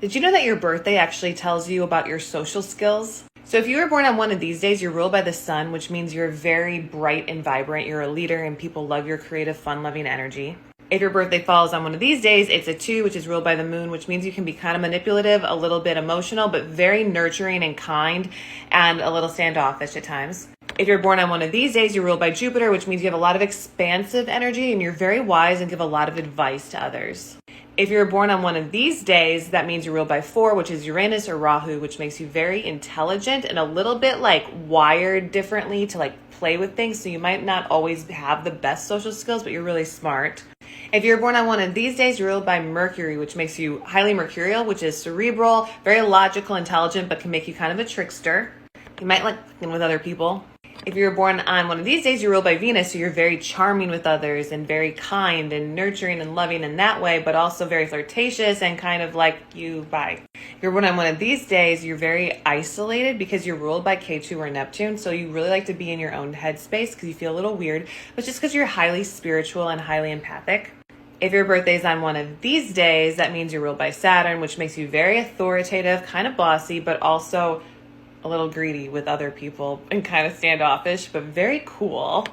Did you know that your birthday actually tells you about your social skills? So if you were born on one of these days, you're ruled by the sun, which means you're very bright and vibrant. You're a leader and people love your creative, fun-loving energy. If your birthday falls on one of these days, it's a 2, which is ruled by the moon, which means you can be kind of manipulative, a little bit emotional, but very nurturing and kind, and a little standoffish at times. If you're born on one of these days, you're ruled by Jupiter, which means you have a lot of expansive energy and you're very wise and give a lot of advice to others. If you're born on one of these days, that means you're ruled by 4, which is Uranus or Rahu, which makes you very intelligent and a little bit like wired differently to like play with things. So you might not always have the best social skills, but you're really smart. If you're born on one of these days, you're ruled by Mercury, which makes you highly mercurial, which is cerebral, very logical, intelligent, but can make you kind of a trickster. You might like playing with other people. If you're born on one of these days, you're ruled by Venus, so you're very charming with others and very kind and nurturing and loving in that way, but also very flirtatious and kind of like you bye. If you're born on one of these days, you're very isolated because you're ruled by K2 or Neptune, so you really like to be in your own headspace because you feel a little weird, but just because you're highly spiritual and highly empathic. If your birthday's on one of these days, that means you're ruled by Saturn, which makes you very authoritative, kind of bossy, but also a little greedy with other people and kind of standoffish, but very cool.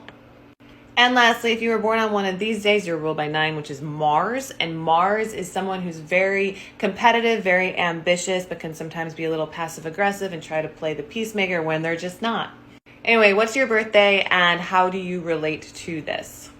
And lastly, if you were born on one of these days, you're ruled by 9, which is Mars. And Mars is someone who's very competitive, very ambitious, but can sometimes be a little passive aggressive and try to play the peacemaker when they're just not. Anyway, what's your birthday and how do you relate to this?